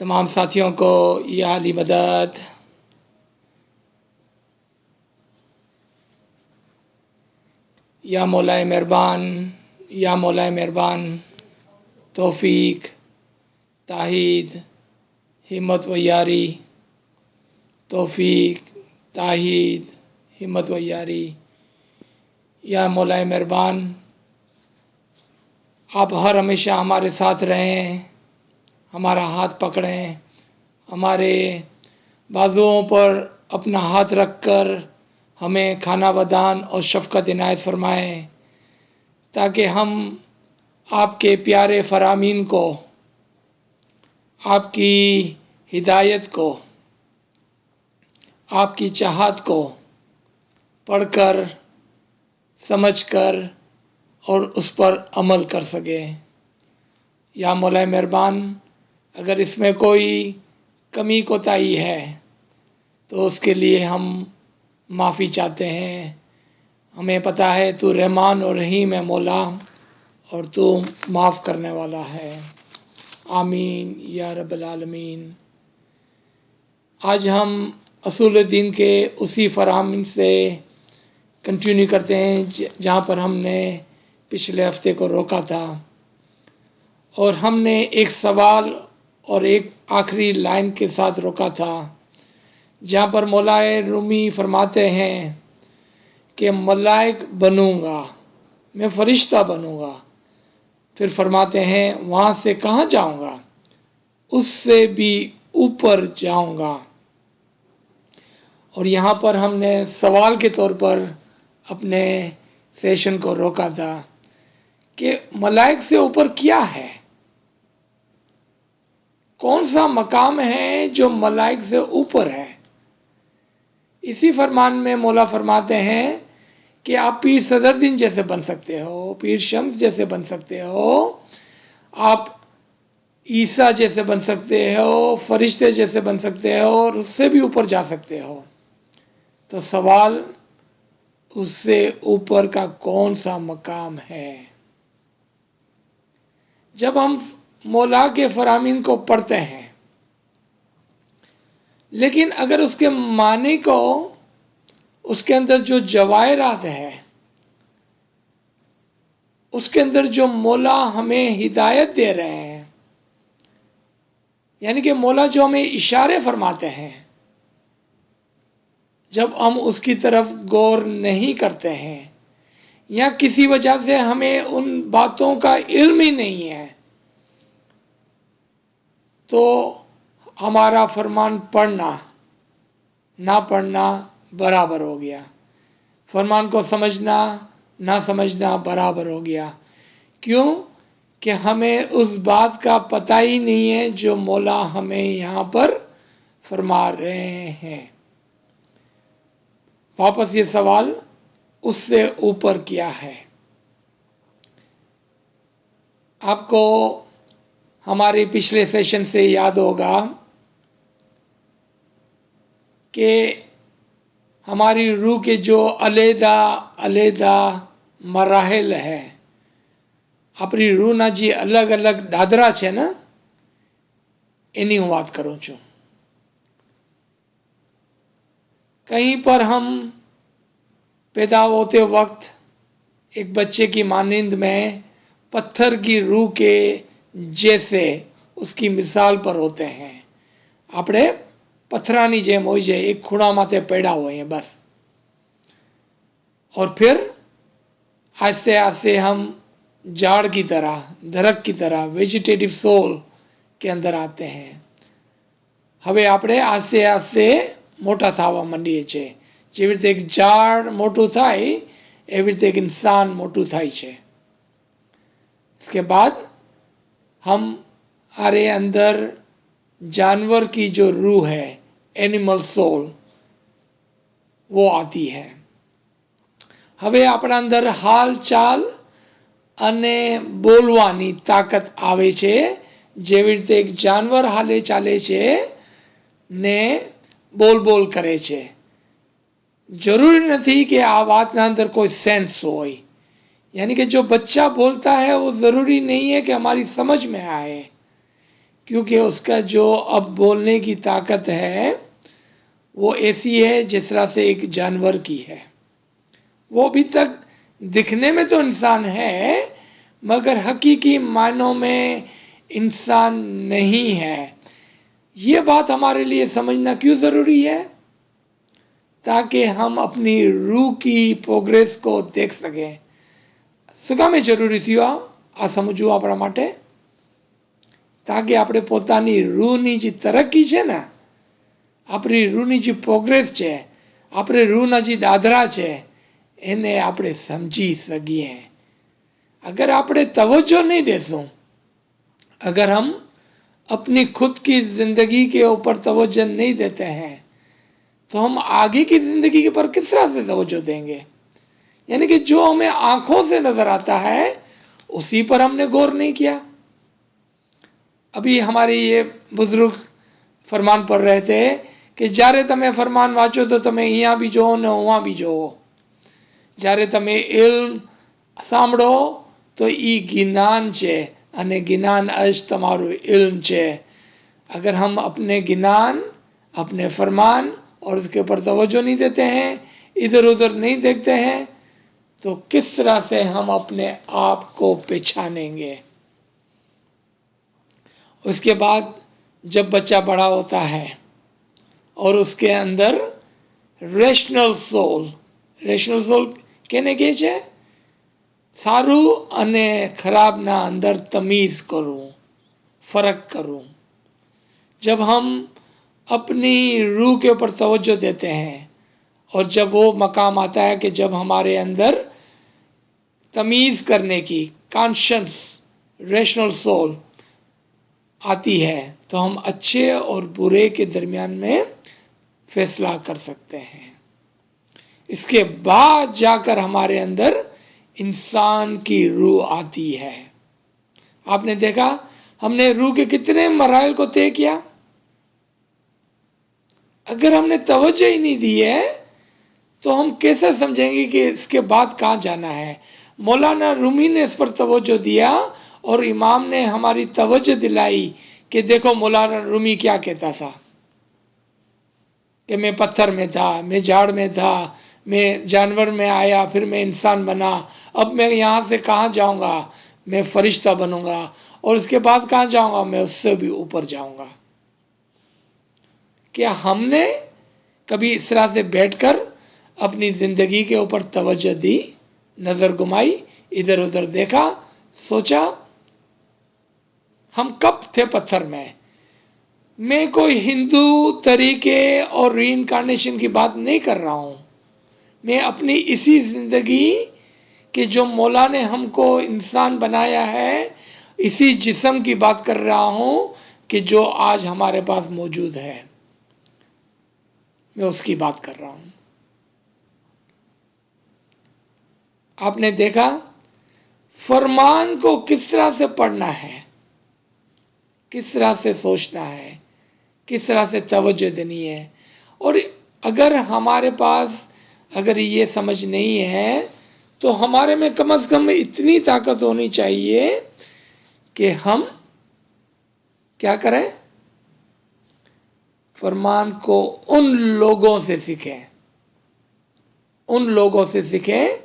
तमाम साथियों को या अली मदद। या मौलाए मेहरबान, या मौलाए मेहरबान, तौफीक, ताहीद, हिम्मत व यारी, तौफीक, ताहीद, हिम्मत व यारी। या मौलाए मेहरबान, आप हर हमेशा हमारे साथ रहें, हमारा हाथ पकड़ें, हमारे बाजुओं पर अपना हाथ रखकर हमें खाना बदान और शफ़क़त इनायत फरमाएं, ताकि हम आपके प्यारे फ़रामीन को, आपकी हिदायत को, आपकी चाहत को पढ़कर, समझकर और उस पर अमल कर सकें। या मौलाए मेहरबान, अगर इसमें कोई कमी कोताही है तो उसके लिए हम माफ़ी चाहते हैं। हमें पता है तू रहमान और रहीम है मौला, और तू माफ़ करने वाला है। आमीन या रब्बल आलमीन। आज हम असूल दीन के उसी फरामीन से कंटिन्यू करते हैं जहाँ पर हमने पिछले हफ्ते को रोका था, और हमने एक सवाल और एक आखिरी लाइन के साथ रोका था, जहाँ पर मौलाए रूमी फरमाते हैं कि मलाइक बनूंगा, मैं फरिश्ता बनूंगा। फिर फरमाते हैं वहाँ से कहाँ जाऊंगा, उससे भी ऊपर जाऊंगा। और यहाँ पर हमने सवाल के तौर पर अपने सेशन को रोका था कि मलाइक से ऊपर क्या है, कौन सा मकाम है जो मलाइक से ऊपर है। इसी फरमान में मौला फरमाते हैं कि आप पीर सदरुद्दीन जैसे बन सकते हो, पीर शम्स जैसे बन सकते हो, आप ईसा जैसे बन सकते हो, फरिश्ते जैसे बन सकते हो, और उससे भी ऊपर जा सकते हो। तो सवाल, उससे ऊपर का कौन सा मकाम है। जब हम मौला के फरामीन को पढ़ते हैं, लेकिन अगर उसके मानी को, उसके अंदर जो जवाहरात है, उसके अंदर जो मौला हमें हिदायत दे रहे हैं, यानी कि मौला जो हमें इशारे फरमाते हैं, जब हम उसकी तरफ गौर नहीं करते हैं या किसी वजह से हमें उन बातों का इल्म ही नहीं है, तो हमारा फरमान पढ़ना ना पढ़ना बराबर हो गया, फरमान को समझना ना समझना बराबर हो गया। क्यों कि हमें उस बात का पता ही नहीं है जो मौला हमें यहाँ पर फरमा रहे हैं। वापस ये सवाल, उससे ऊपर क्या है। आपको हमारे पिछले सेशन से याद होगा कि हमारी रूह के जो अलहदा अलहदा मराहिल है, अपनी रूह जी अलग अलग दादरा है ना, एनी हूँ बात करूँ छू। कहीं पर हम पैदा होते वक्त एक बच्चे की मानिंद में पत्थर की रूह के जैसे उसकी मिसाल पर होते हैं। આપણે પથરાની જેમ હોય છે, એક ખૂણા માથે પડ્યા હોય बस। और फिर आस्ते आस्ते हम झाड़ की तरह, दरख्त की तरह, वेजिटेटिव सोल के अंदर आते हैं। હવે આપણે आस्ते आस्ते મોટા થવા માંડીએ છીએ। જેવી રીતે એક ઝાડ મોટું થાય એવી રીતે એક इंसान મોટું થાય છે। इसके बाद हमारे अंदर जानवर की जो रूह है, एनिमल सोल, वो आती है। હવે આપણા અંદર હાલચાલ અને બોલવાની તાકાત આવે છે, જેવી રીતે એક જાનવર હાલે ચાલે છે ને બોલ બોલ કરે છે। जरूरी नहीं कि आ बात ना अंदर कोई सेंस हो, यानी कि जो बच्चा बोलता है वो ज़रूरी नहीं है कि हमारी समझ में आए, کیونکہ اس کا جو اب بولنے کی طاقت ہے وہ ایسی ہے جس طرح سے ایک جانور کی ہے. وہ ابھی تک دکھنے میں تو انسان ہے مگر حقیقی معنوں میں انسان نہیں ہے. یہ بات ہمارے لیے سمجھنا کیوں ضروری ہے؟ تاکہ ہم اپنی روح کی پروگریس کو دیکھ سکیں. શું કામે જરૂરી થયું આ સમજવું આપણા માટે? તાકે આપણે પોતાની રૂહની જે તરક્કી છે ને, આપણી રૂહની જે પ્રોગ્રેસ છે, આપણે રૂહના જે દાદરા છે એને આપણે સમજી શકીએ. अगर આપણે तवज्जो नहीं देसूं, अगर हम अपनी खुद की जिंदगी के ऊपर तवज्जो नहीं देते हैं तो हम आगे की जिंदगी के पर किस तरह से तवज्जो देंगे? यानी कि जो हमें आंखों से नजर आता है उसी पर हमने गौर नहीं किया. अभी हमारे ये बुजुर्ग फरमान पढ़ रहे थे कि જ્યારે તમે ફરમાન વાંચો તો તમે અહીંયા બી જોવો ને ઉहाँ બી જોવો. જ્યારે તમે ઇલ્મ સાંભળો તો એ જ્ઞાન છે અને જ્ઞાન જ તમારું इल्म છે. अगर हम अपने ज्ञान, अपने फरमान और उसके ऊपर तवज्जो नहीं देते हैं, इधर उधर नहीं देखते हैं, तो किस तरह से हम अपने आप को पहचानेंगे? उसके बाद जब बच्चा बड़ा होता है और उसके अंदर રેશનલ સોલ કેને કહે છે? સારું અને ખરાબના અંદર તમીઝ કરું, फर्क करूं. जब हम अपनी रूह के ऊपर तवज्जो देते हैं और जब वो मकाम आता है कि जब हमारे अंदर तमीज़ करने की कॉन्शियस रेशनल सोल आती है तो हम अच्छे और बुरे के दरमियान में फैसला कर सकते हैं. इसके बाद जाकर हमारे अंदर इंसान की रूह आती है. आपने देखा हमने रूह के कितने मराइल को तय किया. अगर हमने तवज्जो ही नहीं दी है तो हम कैसे समझेंगे कि इसके बाद कहाँ जाना है? मौलाना रूमी ने इस पर तवज्जो दिया और इमाम ने हमारी तवज्जो दिलाई कि देखो मौलाना रूमी क्या कहता था कि मैं पत्थर में था, मैं झाड़ में था, मैं जानवर में आया, फिर मैं इंसान बना, अब मैं यहाँ से कहाँ जाऊँगा? मैं फरिश्ता बनूंगा और उसके बाद कहाँ जाऊँगा? मैं उससे भी ऊपर जाऊँगा. क्या हमने कभी इस तरह से बैठकर अपनी जिंदगी के ऊपर तवज्जो दी, नजर घुमाई, इधर उधर देखा, सोचा? हम कब थे पत्थर में? मैं कोई हिंदू तरीके और रीइंकार्नेशन की बात नहीं कर रहा हूँ. मैं अपनी इसी जिंदगी कि जो मौला ने हमको इंसान बनाया है इसी जिस्म की बात कर रहा हूँ कि जो आज हमारे पास मौजूद है, मैं उसकी बात कर रहा हूँ. आपने देखा फरमान को किस तरह से पढ़ना है, किस तरह से सोचना है, किस तरह से तवज्जो देनी है. और अगर हमारे पास अगर ये समझ नहीं है तो हमारे में कम से कम इतनी ताकत होनी चाहिए कि हम क्या करें? फरमान को उन लोगों से सीखें, उन लोगों से सीखें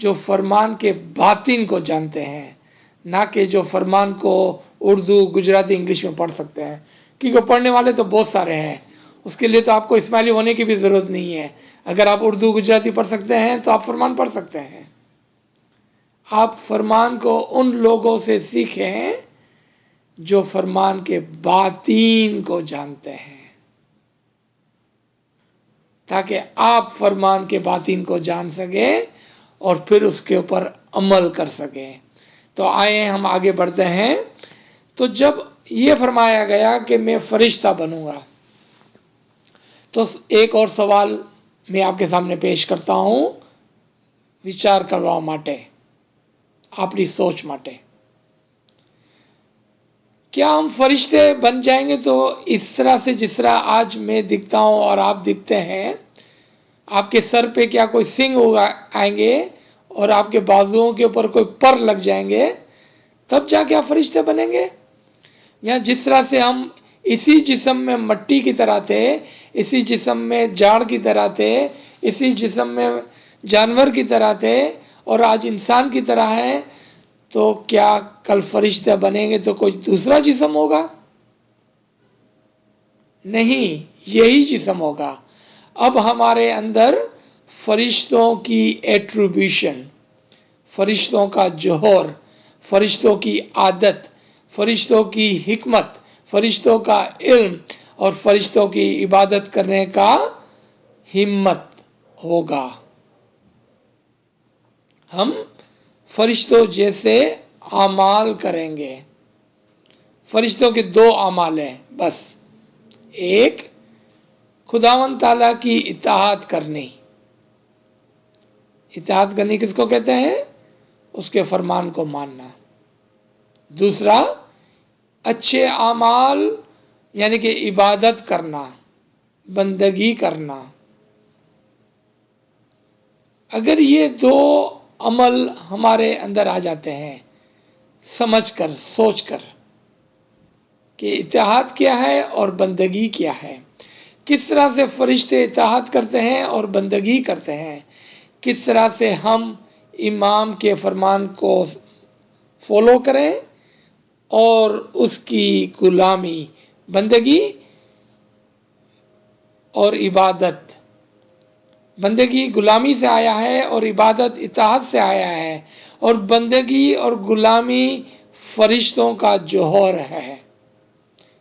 जो फरमान के बातिन को जानते हैं, ना कि जो फरमान को उर्दू, गुजराती, इंग्लिश में पढ़ सकते हैं. क्योंकि पढ़ने वाले तो बहुत सारे हैं, उसके लिए तो आपको इस्माइली होने की भी ज़रूरत नहीं है. अगर आप उर्दू गुजराती पढ़ सकते हैं तो आप फरमान पढ़ सकते हैं. आप फरमान को उन लोगों से सीखें जो फरमान के बातीन को जानते हैं, ताकि आप फरमान के बातीन को जान सकें और फिर उसके ऊपर अमल कर सकें. तो आए हम आगे बढ़ते हैं. तो जब ये फरमाया गया कि मैं फरिश्ता बनूंगा, तो एक और सवाल मैं आपके सामने पेश करता हूं, विचार करवा माटे, आपकी सोच माटे. क्या हम फरिश्ते बन जाएंगे तो इस तरह से जिस तरह आज मैं दिखता हूं और आप दिखते हैं, आपके सर पे क्या कोई सिंग होगा आएंगे और आपके बाजुओं के ऊपर कोई पर लग जाएंगे, तब जाके आप फरिश्ते बनेंगे? या जिस तरह से हम इसी जिस्म में मट्टी की तरह थे, इसी जिस्म में जाड़ की तरह थे, इसी जिस्म में जानवर की तरह थे और आज इंसान की तरह है, तो क्या कल फरिश्ते बनेंगे तो कोई दूसरा जिस्म होगा? नहीं, यही जिस्म होगा। अब हमारे अंदर फरिश्तों की एट्रीब्यूशन, फरिश्तों का जौहर, फरिश्तों की आदत, फरिश्तों की हिकमत, फरिश्तों का इल्म और फरिश्तों की इबादत करने का हिम्मत होगा। हम फरिश्तों जैसे आमाल करेंगे। फरिश्तों के दो आमाल हैं बस। एक, खुदावंद ताला की इताअत करनी। इताअत करनी किसको कहते हैं? उसके फरमान को मानना। दूसरा, अच्छे आमाल यानी कि इबादत करना, बंदगी करना। अगर ये दो अमल हमारे अंदर आ जाते हैं, समझकर, सोचकर कि इत्तेहाद क्या है और बंदगी क्या है, किस तरह से फरिश्ते इत्तेहाद करते हैं और बंदगी करते हैं, किस तरह से हम इमाम के फरमान को फॉलो करें और उसकी गुलामी, बंदगी और इबादत। बंदगी गुलामी से आया है और इबादत इत्तेहाद से आया है, और बंदगी और गुलामी फरिश्तों का जौहर है।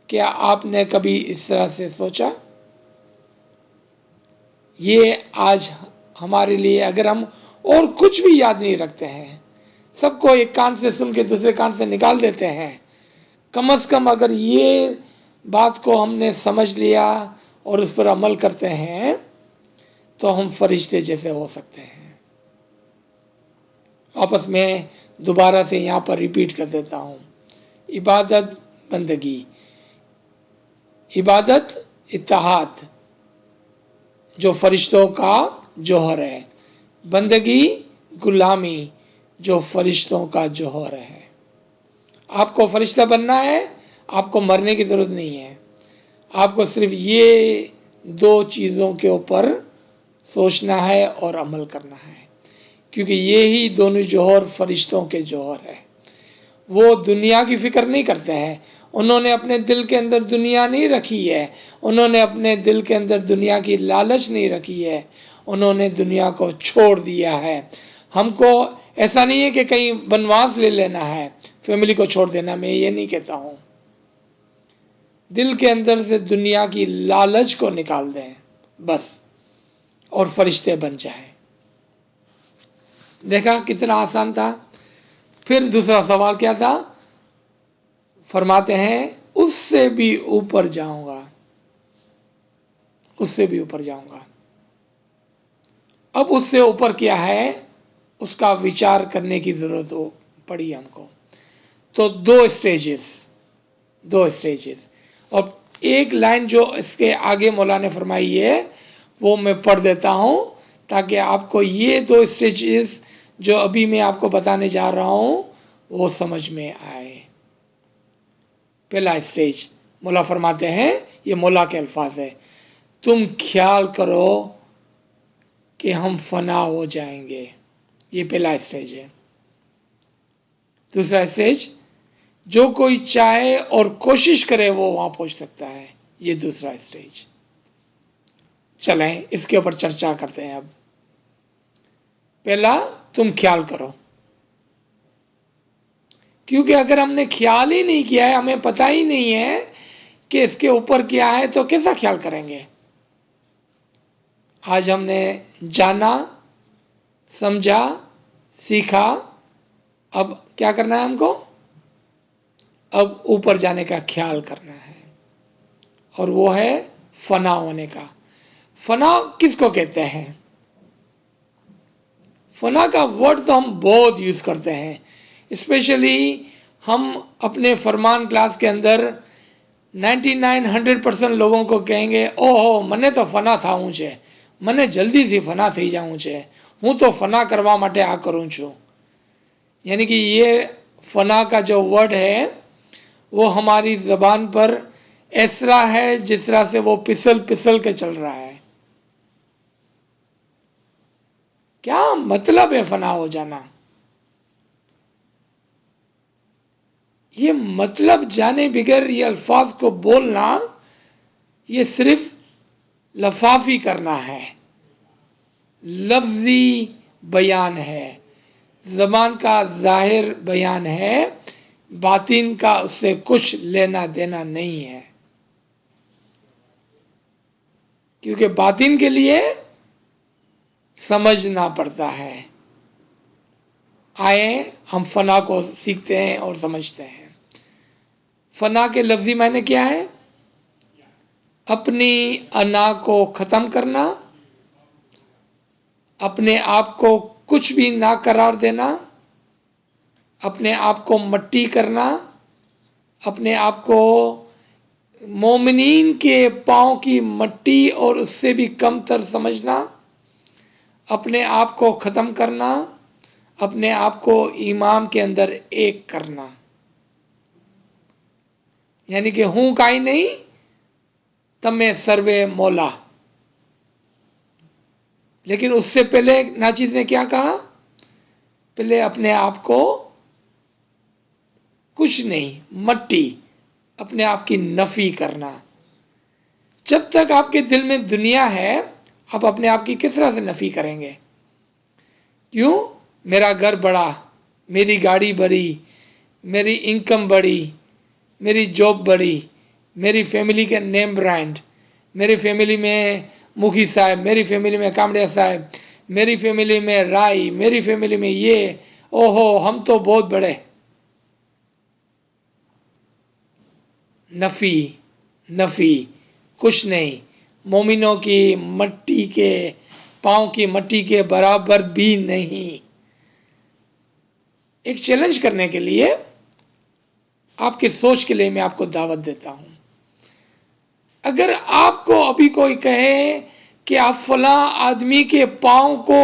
क्या आपने कभी इस तरह से सोचा? ये आज हमारे लिए, अगर हम और कुछ भी याद नहीं रखते हैं, सबको एक कान से सुन के दूसरे कान से निकाल देते हैं, कम से कम अगर ये बात को हमने समझ लिया और उस पर अमल करते हैं, तो हम फरिश्ते जैसे हो सकते हैं। आपस में दोबारा से यहाँ पर रिपीट कर देता हूँ। इबादत, बंदगी। इबादत इत्तेहाद जो फरिश्तों का जौहर है, बंदगी गुलामी जो फरिश्तों का जौहर है। आपको फरिश्ता बनना है, आपको मरने की जरूरत नहीं है। आपको सिर्फ ये दो चीज़ों के ऊपर सोचना है और अमल करना है, क्योंकि ये ही दोनों जौहर फरिश्तों के जौहर है। वो दुनिया की फिक्र नहीं करते हैं, उन्होंने अपने दिल के अंदर दुनिया नहीं रखी है, उन्होंने अपने दिल के अंदर दुनिया की लालच नहीं रखी है, उन्होंने दुनिया को छोड़ दिया है। हमको ऐसा नहीं है कि कहीं वनवास ले लेना है, फैमिली को छोड़ देना, मैं ये नहीं कहता हूँ। दिल के अंदर से दुनिया की लालच को निकाल दें बस, और फरिश्ते बन जाएं। देखा कितना आसान था। फिर दूसरा सवाल क्या था? फरमाते हैं उससे भी ऊपर जाऊंगा, उससे भी ऊपर जाऊंगा। अब उससे ऊपर क्या है, उसका विचार करने की जरूरत पड़ी हमको। तो दो स्टेजेस, और एक लाइन जो इसके आगे मौला ने फरमाई है वो मैं पढ़ देता हूं, ताकि आपको ये दो स्टेजेस जो अभी मैं आपको बताने जा रहा हूं वो समझ में आए। पहला स्टेज, मौला फरमाते हैं, ये मौला के अल्फाज है, तुम ख्याल करो कि हम फना हो जाएंगे। ये पहला स्टेज है। दूसरा स्टेज, जो कोई चाहे और कोशिश करे वो वहां पहुंच सकता है। ये दूसरा स्टेज। चलें इसके ऊपर चर्चा करते हैं। अब पहला, तुम ख्याल करो, क्योंकि अगर हमने ख्याल ही नहीं किया है, हमें पता ही नहीं है कि इसके ऊपर क्या है, तो कैसा ख्याल करेंगे? आज हमने जाना, समझा, सीखा, अब क्या करना है हमको? अब ऊपर जाने का ख्याल करना है, और वो है फना होने का। फना किसको कहते हैं? फना का वर्ड तो हम बहुत यूज करते हैं, स्पेशली हम अपने फरमान क्लास के अंदर 99-100% लोगों को कहेंगे, ओहो મને તો ફના થાવું છે, મને જલ્દીથી ફના થઈ જાવું છે, હું તો ફના કરવા માટે આ કરું છું। यानी कि ये फना का जो वर्ड है وہ ہماری زبان پر اس طرح ہے جس طرح سے وہ پسل پسل کے چل رہا ہے. کیا مطلب ہے فنا ہو جانا؟ یہ مطلب جانے بغیر یہ الفاظ کو بولنا یہ صرف لفافی کرنا ہے، لفظی بیان ہے، زبان کا ظاہر بیان ہے، باطن کا اس سے کچھ لینا دینا نہیں ہے. کیونکہ باطن کے لیے سمجھنا پڑتا ہے. آئیں ہم فنا کو سیکھتے ہیں اور سمجھتے ہیں. فنا کے لفظی معنی کیا ہے؟ اپنی انا کو ختم کرنا، اپنے آپ کو کچھ بھی نہ قرار دینا، اپنے آپ کو مٹی کرنا، اپنے آپ کو مومنین کے پاؤں کی مٹی اور اس سے بھی کم تر سمجھنا، اپنے آپ کو ختم کرنا، اپنے آپ کو امام کے اندر ایک کرنا. یعنی کہ ہوں کائی نہیں تمہیں سروے مولا. لیکن اس سے پہلے ناچیز نے کیا کہا؟ پہلے اپنے آپ کو کچھ نہیں، مٹی، اپنے آپ کی نفی کرنا. جب تک آپ کے دل میں دنیا ہے آپ اپنے آپ کی کس طرح سے نفی کریں گے؟ کیوں؟ میرا گھر بڑا، میری گاڑی بڑی، میری انکم بڑی، میری جاب بڑی، میری فیملی کے نیم برانڈ، میری فیملی میں مکھی صاحب، میری فیملی میں کامڑیا صاحب، میری فیملی میں رائی، میری فیملی میں یہ، اوہو ہم تو بہت بڑے. نفی، نفی، کچھ نہیں. مومنوں کی مٹی کے پاؤں کی مٹی کے برابر بھی نہیں. ایک چیلنج کرنے کے لیے، آپ کے سوچ کے لیے میں آپ کو دعوت دیتا ہوں. اگر آپ کو ابھی کوئی کہے کہ آپ فلاں آدمی کے پاؤں کو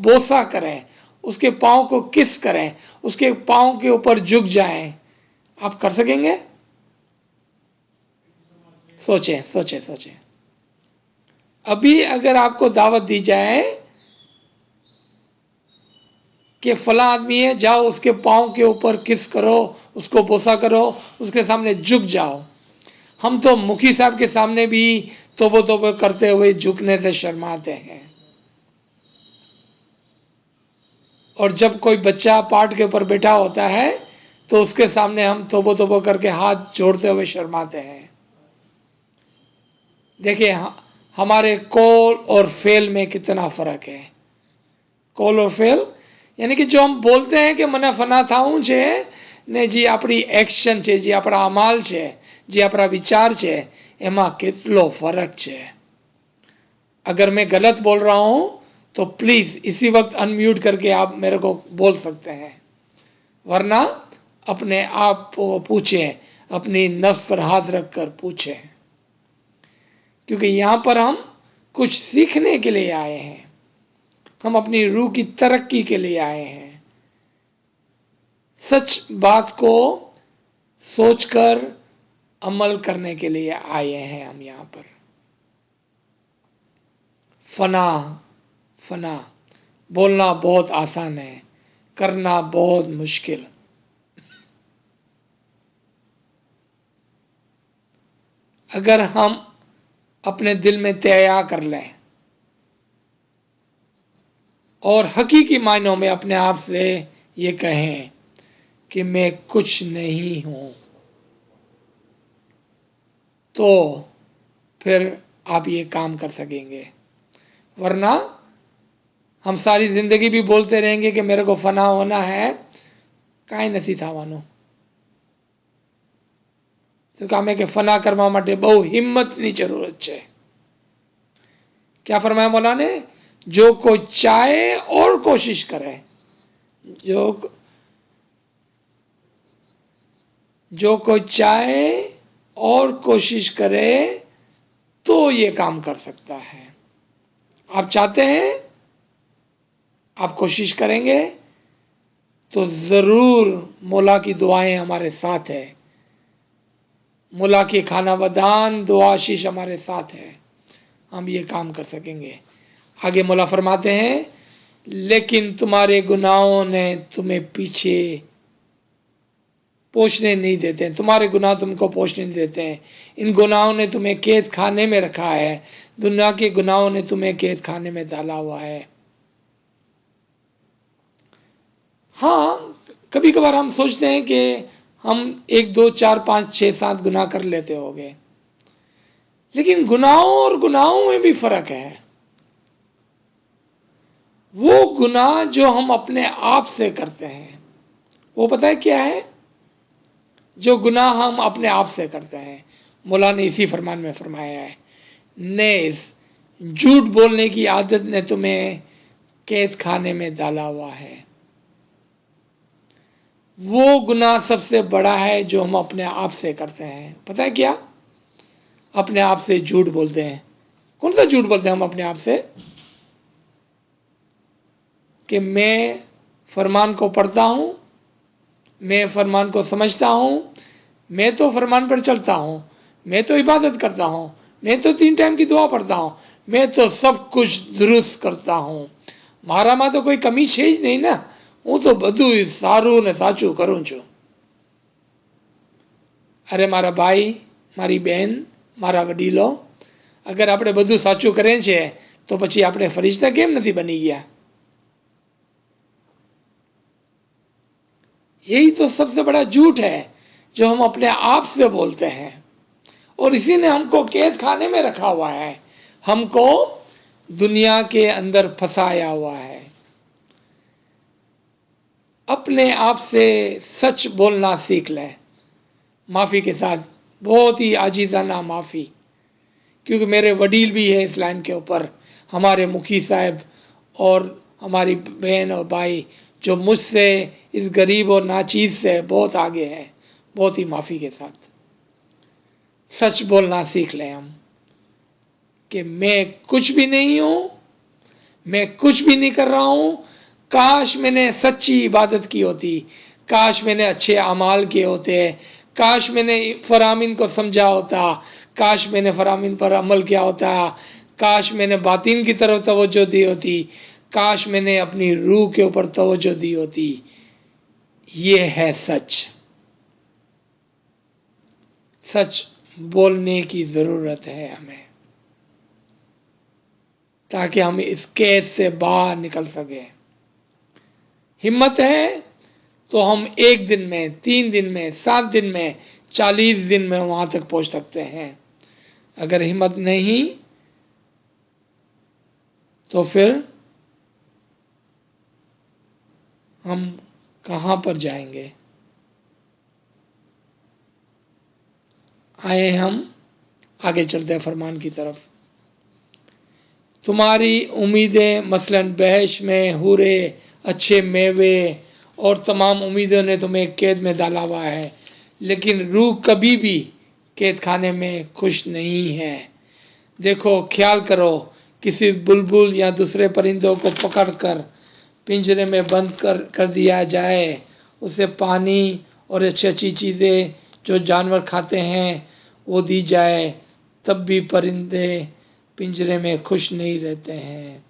بوسا کریں، اس کے پاؤں کو کس کریں، اس کے پاؤں کے اوپر جھک جائیں، آپ کر سکیں گے؟ سوچیں سوچیں سوچیں. ابھی اگر آپ کو دعوت دی جائے کہ فلاں آدمی ہے، جاؤ اس کے پاؤں کے اوپر کس کرو، اس کو بوسا کرو، اس کے سامنے جھک جاؤ. ہم تو مکھی صاحب کے سامنے بھی توبہ توبہ کرتے ہوئے جھکنے سے شرماتے ہیں. اور جب کوئی بچہ پاٹ کے اوپر بیٹھا ہوتا ہے تو اس کے سامنے ہم توبہ توبہ کر کے ہاتھ جوڑتے ہوئے شرماتے ہیں. دیکھیں ہمارے قول اور فعل میں کتنا فرق ہے. قول اور فعل یعنی کہ جو ہم بولتے ہیں کہ મને ફના થાવું છે ને જે આપણી એક્શન છે, જે આપણા અમાલ છે, જે આપણા વિચાર છે એમાં કેટલો ફરક છે. اگر میں غلط بول رہا ہوں تو پلیز اسی وقت انمیوٹ کر کے آپ میرے کو بول سکتے ہیں، ورنہ اپنے آپ کو پوچھیں، اپنی نفس پر ہاتھ رکھ کر پوچھیں. کیونکہ یہاں پر ہم کچھ سیکھنے کے لیے آئے ہیں، ہم اپنی روح کی ترقی کے لیے آئے ہیں. سچ بات کو سوچ کر عمل کرنے کے لیے آئے ہیں ہم یہاں پر. فنا، فنا بولنا بہت آسان ہے، کرنا بہت مشکل. اگر ہم اپنے دل میں طے کر لیں اور حقیقی معنوں میں اپنے آپ سے یہ کہیں کہ میں کچھ نہیں ہوں، تو پھر آپ یہ کام کر سکیں گے. ورنہ ہم ساری زندگی بھی بولتے رہیں گے کہ میرے کو فنا ہونا ہے، કાંઈ નથી થવાનું. શું કામ ہے کہ فنا કરવા માટે બહુ હિંમતની જરૂરત છે. کیا فرمایا مولا نے؟ جو کوئی چاہے اور کوشش کرے، جو کوئی چاہے اور کوشش کرے تو یہ کام کر سکتا ہے. آپ چاہتے ہیں، آپ کوشش کریں گے تو ضرور مولا کی دعائیں ہمارے ساتھ ہے. मुला की खाना बदान दुआ आशीष हमारे साथ है, हम ये काम कर सकेंगे। आगे मुला फरमाते हैं, लेकिन तुम्हारे गुनाहों ने तुम्हें पीछे पोषने नहीं देते हैं, तुम्हारे गुनाह तुमको पोषने नहीं देते हैं। इन गुनाहों ने तुम्हें कैद खाने में रखा है, दुनिया के गुनाहों ने तुम्हें कैद खाने में डाला हुआ है। हाँ, कभी कभार हम सोचते हैं कि हम 1 2 4 5 6 7 गुनाह कर लेते होंगे, लेकिन गुनाहों और गुनाहों में भी फर्क है। वो गुनाह जो हम अपने आप से करते हैं, वो पता है क्या है? जो गुनाह हम अपने आप से करते हैं, मौला ने इसी फरमान में फरमाया है, नेस झूठ बोलने की आदत ने तुम्हें कैद खाने में डाला हुआ है। वो गुनाह सबसे बड़ा है जो हम अपने आप से करते हैं। पता है क्या? अपने आप से झूठ बोलते हैं। कौन सा झूठ बोलते हैं हम अपने आप से? कि मैं फरमान को पढ़ता हूँ, मैं फरमान को समझता हूँ, मैं तो फरमान पर चलता हूँ, मैं तो इबादत करता हूँ, मैं तो 3 टाइम की दुआ पढ़ता हूँ, मैं तो सब कुछ दुरुस्त करता हूँ, મારામાં તો કોઈ કમી છે જ નહીં ને, હું તો બધું સારું ને સાચું કરું છું। અરે મારા ભાઈ, મારી બહેન, મારા વડીલો, અગર આપણે બધું સાચું કરીએ છીએ તો પછી આપણે ફરિશ્તા કેમ નથી બની ગયા? यही तो सबसे बड़ा झूठ है जो हम अपने आप से बोलते हैं, और इसी ने हमको कैद खाने में रखा हुआ है, हमको दुनिया के अंदर फंसाया हुआ है। अपने आप से सच बोलना सीख लें, माफ़ी के साथ, बहुत ही आजीज़ाना माफ़ी, क्योंकि मेरे वडील भी है इस लाइन के ऊपर, हमारे मुखी साहब और हमारी बहन और भाई जो मुझसे इस गरीब और नाचीज़ से बहुत आगे हैं। बहुत ही माफ़ी के साथ सच बोलना सीख लें हम कि मैं कुछ भी नहीं हूँ, मैं कुछ भी नहीं कर रहा हूँ, काश मैंने सच्ची इबादत की होती, काश मैंने अच्छे अमाल किए होते, काश मैंने फरामीन को समझा होता, काश मैंने फरामीन पर अमल किया होता, काश मैंने बातिन की तरफ तवज्जो दी होती, काश मैंने अपनी रूह के ऊपर तवज्जो दी होती। ये है सच। सच बोलने की ज़रूरत है हमें, ताकि हम इस कैद से बाहर निकल सकें। हिम्मत है तो हम 1 दिन में, 3 दिन में, 7 दिन में, 40 दिन में वहाँ तक पहुँच सकते हैं। अगर हिम्मत नहीं तो फिर हम कहाँ पर जाएंगे? आए हम आगे चलते हैं फरमान की तरफ। तुम्हारी उम्मीदें मसलन बहश में हूरे, अच्छे मेवे और तमाम उम्मीदों ने तुम्हें कैद में डाला हुआ है, लेकिन रूह कभी भी कैद खाने में खुश नहीं है। देखो, ख्याल करो, किसी बुलबुल या दूसरे परिंदों को पकड़कर पिंजरे में बंद कर दिया जाए, उसे पानी और अच्छी अच्छी चीज़ें जो जानवर खाते हैं वो दी जाए, तब भी परिंदे पिंजरे में खुश नहीं रहते हैं।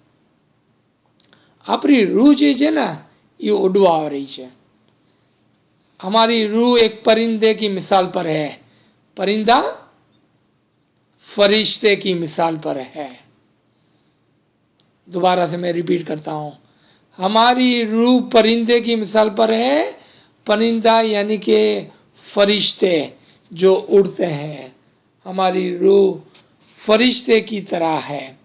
આપણી રૂહ જે છે ને એ ઉડવા રહી છે। हमारी रूह एक परिंदे की मिसाल पर है, परिंदा फरिश्ते की मिसाल पर है। दोबारा से मैं रिपीट करता हूँ, हमारी रूह परिंदे की मिसाल पर है, परिंदा यानी कि फरिश्ते जो उड़ते हैं, हमारी रूह फरिश्ते की तरह है।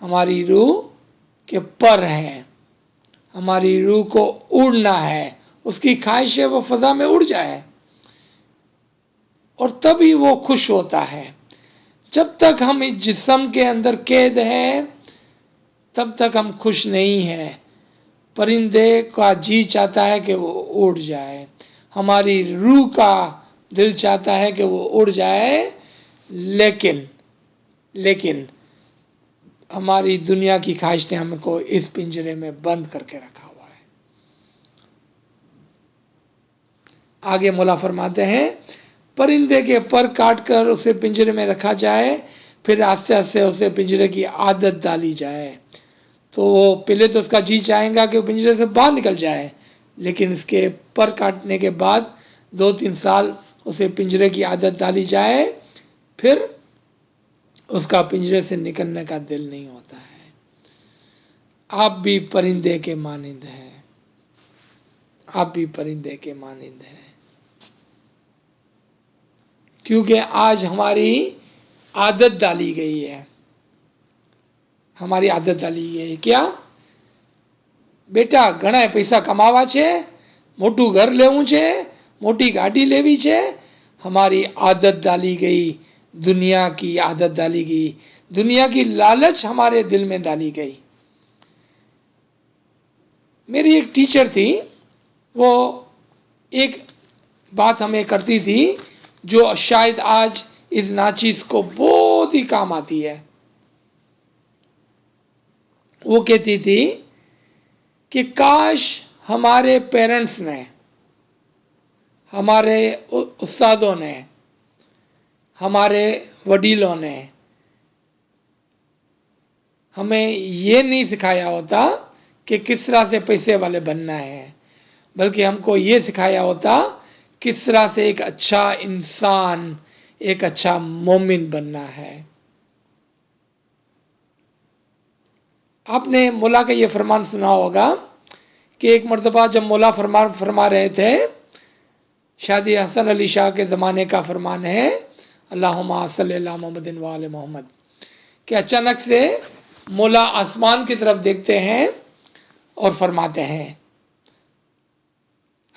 हमारी रूह के पर हैं, हमारी रूह को उड़ना है, उसकी ख्वाहिश है वो फजा में उड़ जाए, और तभी वो खुश होता है। जब तक हम इस जिस्म के अंदर कैद हैं तब तक हम खुश नहीं हैं। परिंदे का जी चाहता है कि वो उड़ जाए, हमारी रूह का दिल चाहता है कि वो उड़ जाए, लेकिन हमारी दुनिया की ख्वाहिश ने हमको इस पिंजरे में बंद करके रखा हुआ है। आगे मौला फरमाते हैं परिंदे के पर काट कर उसे पिंजरे में रखा जाए, फिर आस्ते आस्ते उसे पिंजरे की आदत डाली जाए। तो वो पहले तो उसका जी चाहेगा कि वो पिंजरे से बाहर निकल जाए, लेकिन इसके पर काटने के बाद 2-3 साल उसे पिंजरे की आदत डाली जाए, फिर उसका पिंजरे से निकलने का दिल नहीं होता है। आप भी परिंदे के मानिंद हैं, आप भी परिंदे के मानिंद हैं, क्योंकि आज हमारी आदत डाली गई है। हमारी आदत डाली गई है क्या? बेटा घણા પૈસા કમાવા છે, મોટું ઘર લેવું છે, મોટી ગાડી લેવી છે। हमारी आदत डाली गई, दुनिया की आदत डाली गई, दुनिया की लालच हमारे दिल में डाली गई। मेरी एक टीचर थी, वो एक बात हमें करती थी जो शायद आज इस नाचीज को बहुत ही काम आती है। वो कहती थी कि काश हमारे पेरेंट्स ने, हमारे उस्तादों ने, हमारे वडीलों ने हमें ये नहीं सिखाया होता कि किस तरह से पैसे वाले बनना है, बल्कि हमको ये सिखाया होता किस तरह से एक अच्छा इंसान, एक अच्छा मोमिन बनना है। आपने मौला का ये फरमान सुना होगा कि एक मर्तबा जब मौला फरमा रहे थे, शादी हसन अली शाह के ज़माने का फरमान है, अल्लाहुम्मा सल्ली अला मुहम्मदिन व आले मोहम्मद, कि अचानक से मौला आसमान की तरफ देखते हैं और फरमाते हैं।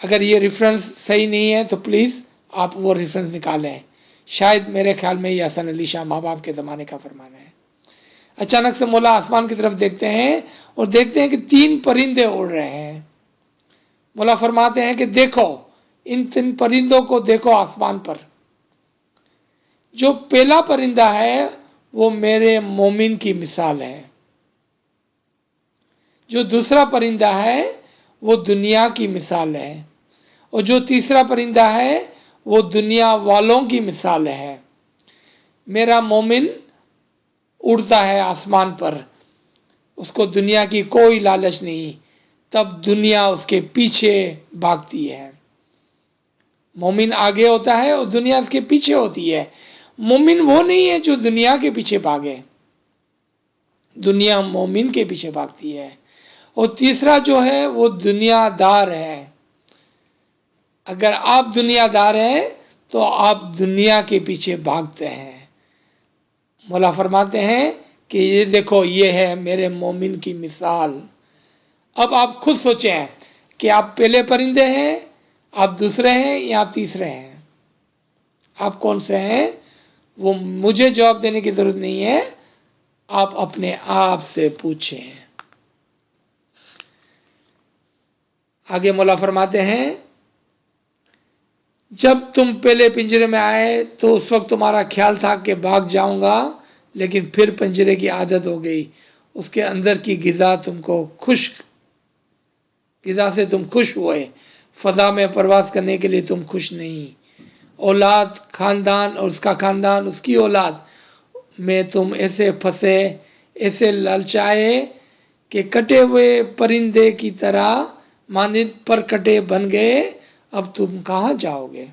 अगर ये रेफरेंस सही नहीं है तो प्लीज़ आप वो रेफरेंस निकालें, शायद मेरे ख्याल में ये हसन अली शाह माँ बाप के ज़माने का फरमान है। अचानक से मौला आसमान की तरफ देखते हैं और देखते हैं कि 3 परिंदे उड़ रहे हैं। मौला फरमाते हैं कि देखो, इन 3 परिंदों को देखो आसमान पर। जो पहला परिंदा है वो मेरे मोमिन की मिसाल है, जो दूसरा परिंदा है वो दुनिया की मिसाल है, और जो तीसरा परिंदा है वो दुनिया वालों की मिसाल है। मेरा मोमिन उड़ता है आसमान पर, उसको दुनिया की कोई लालच नहीं, तब दुनिया उसके पीछे भागती है। मोमिन आगे होता है और दुनिया उसके पीछे होती है। मोमिन वो नहीं है जो दुनिया के पीछे भागे, दुनिया मोमिन के पीछे भागती है। और तीसरा जो है वो दुनियादार है। अगर आप दुनियादार हैं तो आप दुनिया के पीछे भागते हैं। मौला फरमाते हैं कि ये देखो, ये है मेरे मोमिन की मिसाल। अब आप खुद सोचें कि आप पहले परिंदे हैं, आप दूसरे हैं, या आप तीसरे हैं? आप कौन से हैं? वो मुझे जवाब देने की जरूरत नहीं है, आप अपने आप से पूछें। आगे मौला फरमाते हैं, जब तुम पहले पिंजरे में आए तो उस वक्त तुम्हारा ख्याल था कि भाग जाऊंगा, लेकिन फिर पिंजरे की आदत हो गई। उसके अंदर की ग़िज़ा तुमको ग़िज़ा से तुम खुश हुए, फ़ज़ा में परवास करने के लिए तुम खुश नहीं। औलाद, खानदान और उसका खानदान, उसकी औलाद में तुम ऐसे फंसे, ऐसे ललचाए कि कटे हुए परिंदे की तरह मानिंद पर कटे बन गए। अब तुम कहाँ जाओगे?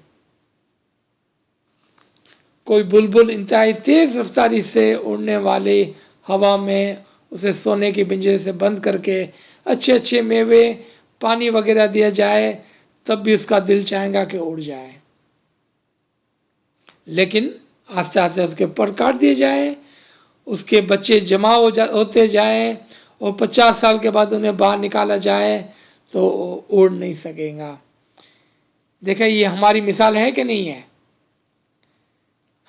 कोई बुलबुल इंतहाई तेज रफ्तारी से उड़ने वाले हवा में उसे सोने के पिंजरे से बंद करके अच्छे अच्छे मेवे, पानी वगैरह दिया जाए, तब भी उसका दिल चाहेगा कि उड़ जाए। लेकिन आस्ते आस्ते उसके पर काट दिए जाए, उसके बच्चे जमा होते जाए और 50 साल के बाद उन्हें बाहर निकाला जाए तो उड़ नहीं सकेगा। देखिए, ये हमारी मिसाल है कि नहीं है?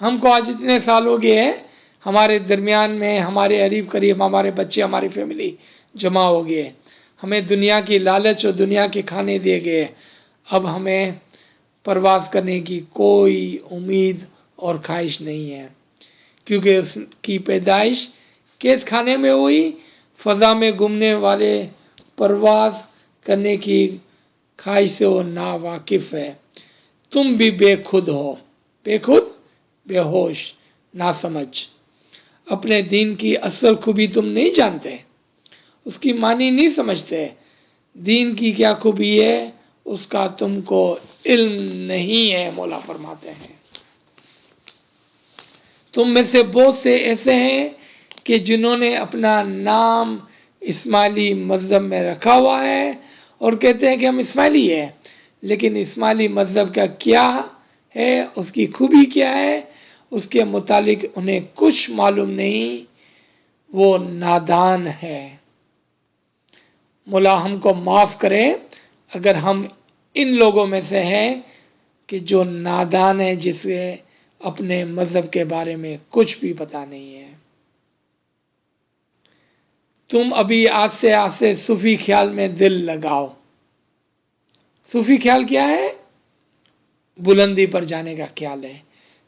हमको आज इतने साल हो गए हैं, हमारे दरमियान में हमारे करीब करीब हमारे बच्चे, हमारी फैमिली जमा हो गए। हमें दुनिया की लालच और दुनिया के खाने दिए गए। अब हमें परवास करने की कोई उम्मीद और ख्वाहिश नहीं है, क्योंकि उसकी पैदाइश कैद खाने में हुई। फ़ज़ा में घूमने वाले परवास करने की ख्वाहिश से वो नावाकिफ़ है। तुम भी बेखुद हो, बेखुद बेहोश ना समझ, अपने दीन की असल खूबी तुम नहीं जानते, उसकी मानी नहीं समझते, दीन की क्या खूबी है उसका तुमको इल्म नहीं है। मौला फरमाते हैं तुम में से बहुत से ऐसे हैं कि जिन्होंने अपना नाम इस्माइली मजहब में रखा हुआ है और कहते हैं कि हम इस्माइली हैं, लेकिन इस्माइली मजहब का क्या है, उसकी खूबी क्या है, उसके मुतालिक उन्हें कुछ मालूम नहीं, वो नादान है। मौला हमको माफ़ करें अगर हम इन लोगों में से हैं कि जो नादान है, जिसे अपने मजहब के बारे में कुछ भी पता नहीं है। तुम अभी आस्ते आस्ते सूफी ख्याल में दिल लगाओ। सूफी ख्याल क्या है? बुलंदी पर जाने का ख्याल है।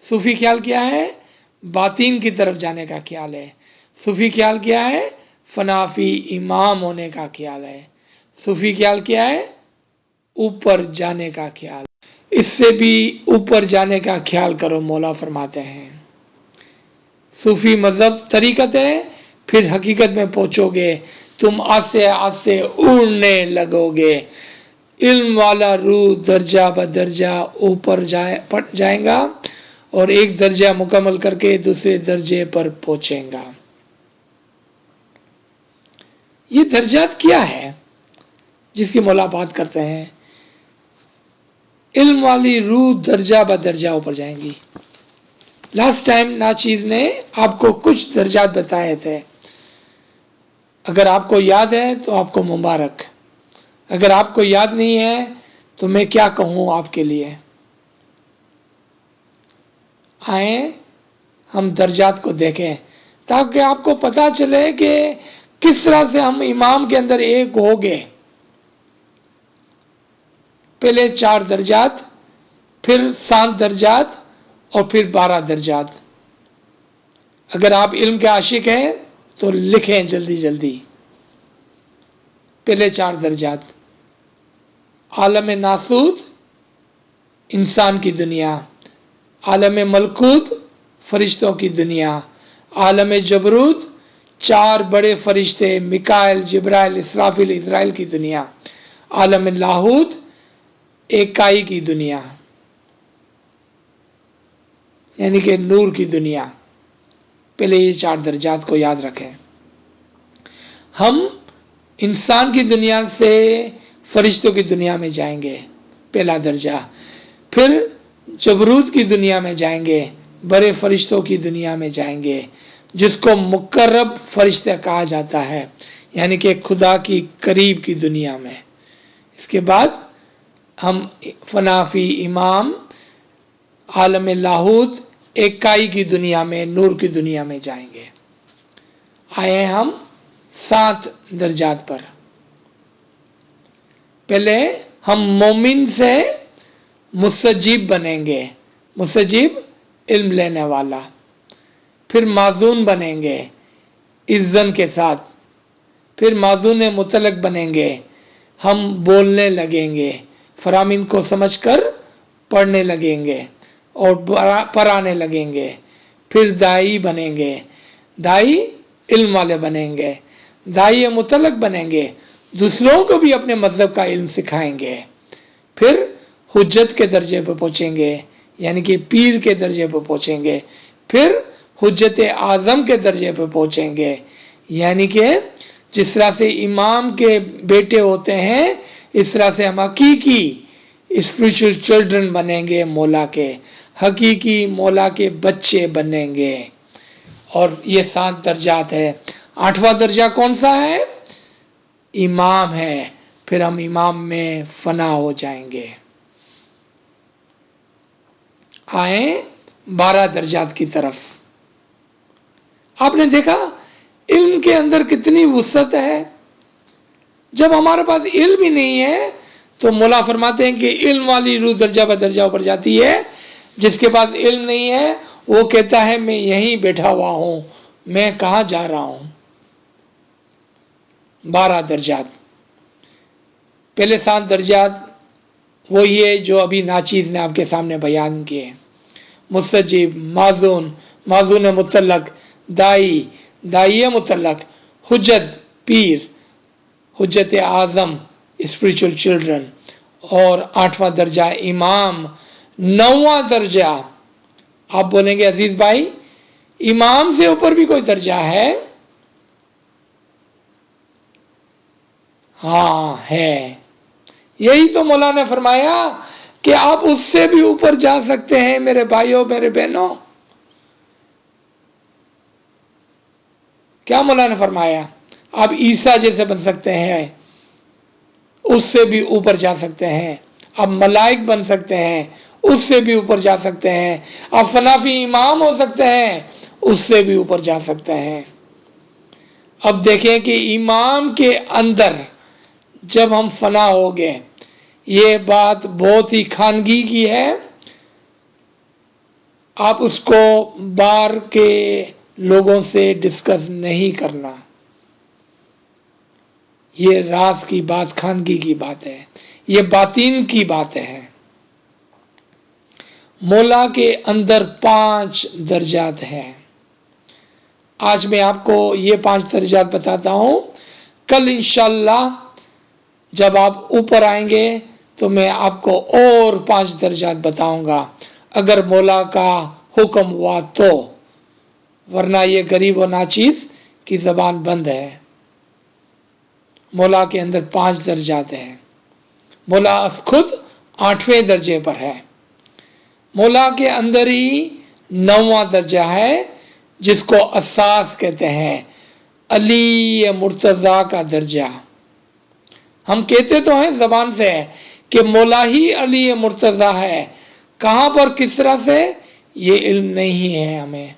सूफी ख्याल क्या है? बातीन की तरफ जाने का ख्याल है। सूफी ख्याल क्या है? फनाफी इमाम होने का ख्याल है। सूफी ख्याल क्या है? ऊपर जाने का ख्याल। इससे भी ऊपर जाने का ख्याल करो, मौला फरमाते हैं। सूफी मजहब तरीकत है, फिर हकीकत में पहुंचोगे, तुम आस्ते आस्ते उड़ने लगोगे। इल्म वाला रूह दर्जा ब दर्जा ऊपर जाएगा और एक दर्जा मुकम्मल करके दूसरे दर्जे पर पहुंचेगा। ये दर्जात क्या है जिसकी मौला बात करते हैं? इल्म वाली रूह दर्जा ब दर्जा ऊपर जाएंगी। लास्ट टाइम नाचीज ने आपको कुछ दर्जात बताए थे, अगर आपको याद है तो आपको मुबारक, अगर आपको याद नहीं है तो मैं क्या कहूँ आपके लिए। आए हम दर्जात को देखें ताकि आपको पता चले कि किस तरह से हम इमाम के अंदर एक हो गए। पहले 4 दर्जात, फिर 7 दर्जात और फिर 12 दर्जात। अगर आप इल्म के आशिक हैं तो लिखें जल्दी जल्दी। पहले 4 दर्जात: आलम नासूत इंसान की दुनिया, आलम मलकूत फरिश्तों की दुनिया, आलम जबरूत 4 बड़े फरिश्ते मिकाइल जिब्राइल इसराफिल इजराइल की दुनिया, आलम लाहूत एकाई की दुनिया यानी कि नूर की दुनिया। पहले ये 4 दर्जात को याद रखें। हम इंसान की दुनिया से फरिश्तों की दुनिया में जाएंगे, पहला दर्जा। फिर जबरूत की दुनिया में जाएंगे, बड़े फरिश्तों की दुनिया में जाएंगे, जिसको मुकर्रब फरिश्ते कहा जाता है, यानी कि खुदा की करीब की दुनिया में। इसके बाद हम फनाफी इमाम आलम लाहूत एकाई की दुनिया में, नूर की दुनिया में जाएंगे। आए हम 7 दर्जात पर। पहले हम मोमिन से मुस्तजीब बनेंगे, मुस्तजीब इल्म लेने वाला। फिर माजून बनेंगे इज़्ज़न के साथ। फिर माजून मुतलक बनेंगे, हम बोलने लगेंगे, फरामीन को समझकर पढ़ने लगेंगे और पढ़ाने लगेंगे। फिर दाई बनेंगे, दाई इल्म वाले बनेंगे, दाई मुतलक बनेंगे, दूसरों को भी अपने मजहब का इल्म सिखाएंगे। फिर हुज्जत के दर्जे पर पहुंचेंगे, यानी कि पीर के दर्जे पर पहुंचेंगे। फिर हुज्जत आज़म के दर्जे पर पहुंचेंगे, यानी कि जिस तरह से इमाम के बेटे होते हैं, इस तरह से हम हकीकी स्पिरिचुअल चिल्ड्रन बनेंगे, मौला के हकीकी मौला के बच्चे बनेंगे। और ये 7 दर्जात है। 8वां दर्जा कौन सा है? इमाम है। फिर हम इमाम में फना हो जाएंगे। आए 12 दर्जात की तरफ। आपने देखा इल्म के अंदर कितनी वुसअत है। जब हमारे पास इल्म ही नहीं है तो मौला फरमाते हैं कि इल्म वाली रूह दर्जा ब दर्जा ऊपर जाती है। जिसके पास इल्म नहीं है वो कहता है मैं यहीं बैठा हुआ हूं, मैं कहां जा रहा हूं। 12 दर्जात। पहले 7 दर्जात वो ये जो अभी नाचीज़ ने आपके सामने बयान किए। मुस्तजीब, माजून, माजून मुतल्लक, दाई, दाई मुतल्लक, हुज्जत, पीर, हुज्जत आज़म, स्पिरिचुअल चिल्ड्रन, और 8वां दर्जा इमाम, 9वां दर्जा। आप बोलेंगे अजीज भाई इमाम से ऊपर भी कोई दर्जा है? हाँ है। यही तो मौला ने फरमाया कि आप उससे भी ऊपर जा सकते हैं मेरे भाइयों, मेरे बहनों। क्या मौला ने फरमाया? आप ईसा जैसे बन सकते हैं, उससे भी ऊपर जा सकते हैं। आप मलाइक बन सकते हैं, उससे भी ऊपर जा सकते हैं। आप फनाफी इमाम हो सकते हैं, उससे भी ऊपर जा सकते हैं। अब देखें कि इमाम के अंदर जब हम फना हो गए, ये बात बहुत ही खानगी की है। आप उसको बाहर के लोगों से डिस्कस नहीं करना। ये राज की बात, खानगी की बात है, ये बातीन की बात है। मौला के अंदर 5 दर्जात हैं। आज मैं आपको ये 5 दर्जात बताता हूं। कल इंशाल्लाह जब आप ऊपर आएंगे तो मैं आपको और 5 दर्जात बताऊंगा, अगर मौला का हुक्म हुआ तो, वरना ये गरीब और नाचीज की जबान बंद है। मौला के अंदर 5 दर्जात हैं। मौला खुद 8वें दर्जे पर है। मौला के अंदर ही 9वां दर्जा है जिसको असास कहते हैं, अली मुर्तज़ा का दर्जा। हम कहते तो हैं जबान से कि मौला ही अली मुर्तज़ा है, कहां पर किस तरह से ये इल्म नहीं है हमें।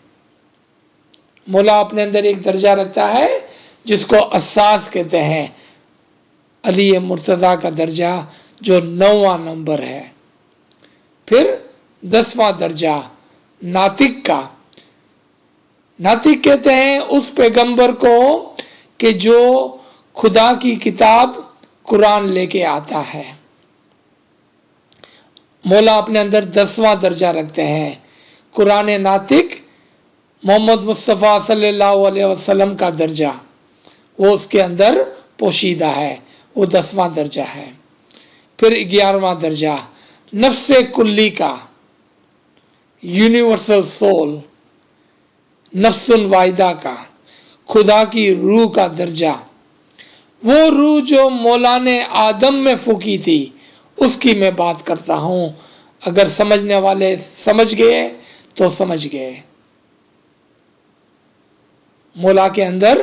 मौला अपने अंदर एक दर्जा रखता है जिसको असास कहते हैं, अली मुर्तज़ा का दर्जा, जो 9वां नंबर है। फिर 10वां दर्जा नातिक का। नातिक कहते हैं उस पैगंबर को कि जो खुदा की किताब कुरान लेके आता है। मौला अपने अंदर 10वां दर्जा रखते हैं, कुरान नातिक, मोहम्मद मुस्तफ़ा सल्लल्लाहु अलैहि वसल्लम का दर्जा, वो उसके अंदर पोशीदा है, वो 10वां दर्जा है। फिर 11वां दर्जा नफ्से कुल्ली का, यूनिवर्सल सोल, नफ्सुल वाहिदा का, खुदा की रूह का दर्जा। वो रूह जो मौला ने आदम में फूकी थी, उसकी मैं बात करता हूं। अगर समझने वाले समझ गए तो समझ गए। मौला के अंदर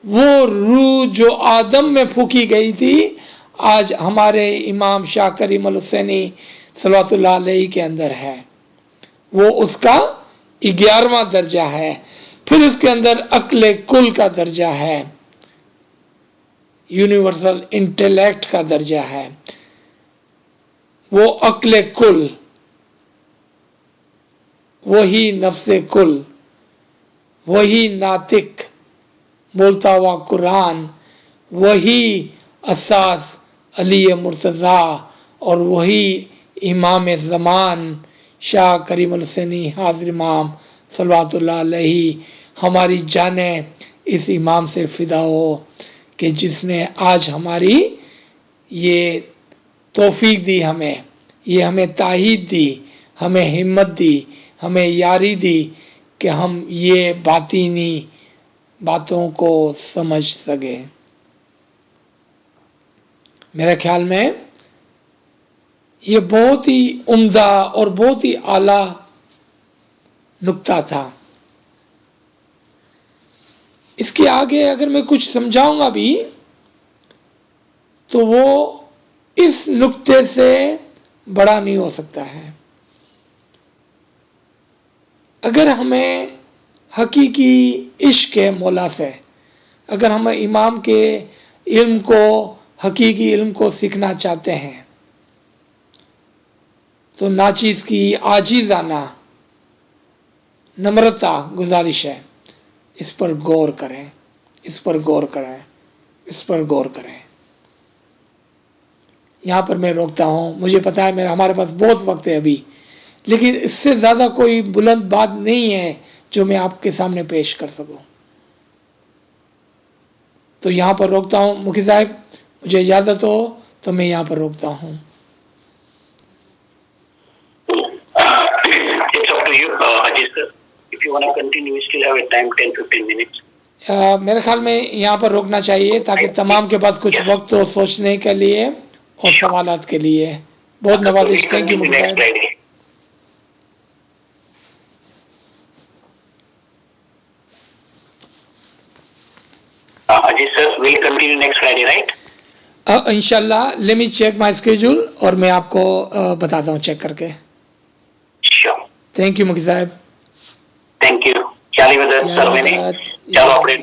वो रूह जो आदम में फूकी गई थी, आज हमारे इमाम शाह करीम अल हुसैनी सल्लल्लाहु अलैहि के अंदर है। वो उसका 11वां दर्जा है। फिर उसके अंदर अक्ल कुल का दर्जा है, यूनिवर्सल इंटेलेक्ट का दर्जा है। वो अक्ल कुल, वही नफ्से कुल, वही नातिक, बोलता हुआ कुरान, वही असास अली मुर्तज़ा, और वही इमाम ज़मान शाह करीम अल हुसैनी हाज़िर इमाम सल्लल्लाहु अलैहि। हमारी जानें इस इमाम से फ़िदा हो कि जिसने आज हमारी ये तौफीक दी, हमें ये हमें ताहीद दी, हमें हिम्मत दी, हमें यारी दी कि हम ये बातीनी बातों को समझ सके। मेरे ख्याल में ये बहुत ही उम्दा और बहुत ही आला नुक्ता था। इसके आगे अगर मैं कुछ समझाऊंगा भी तो वो इस नुक्ते से बड़ा नहीं हो सकता है। अगर हमें हकीकी इश्क है मौला से, अगर हम इमाम के इल्म को, हकीकी इल्म को सीखना चाहते हैं, तो नाचीज़ की आजीज़ाना नम्रता गुजारिश है, इस पर गौर करें, इस पर गौर करें, इस पर गौर करें। یہاں پر میں روکتا ہوں. مجھے پتا ہے ہمارے پاس بہت وقت ہے ابھی، لیکن اس سے زیادہ کوئی بلند بات نہیں ہے جو میں آپ کے سامنے پیش کر سکوں. تو یہاں پر روکتا ہوں. مکھی صاحب مجھے اجازت ہو تو میں یہاں پر روکتا ہوں. It's up to you, Ajay sir. If you want to continue, we still have a time, 10-15 minutes. میرے خیال میں یہاں پر روکنا چاہیے تاکہ تمام کے پاس کچھ وقت ہو سوچنے کے لیے اور سوالات کے لیے. بہت نوازش. تھینک یو مکھی Next صاحب. Friday. Ajay sir, we'll continue next Friday, right? انشاءاللہ. لیٹ می چیک مائی اسکیجول اور میں آپ کو بتاتا ہوں چیک کر کے. Sure. تھینک یو مکھی صاحب. Thank you. چالی وزر سر میں نے چلو اپنے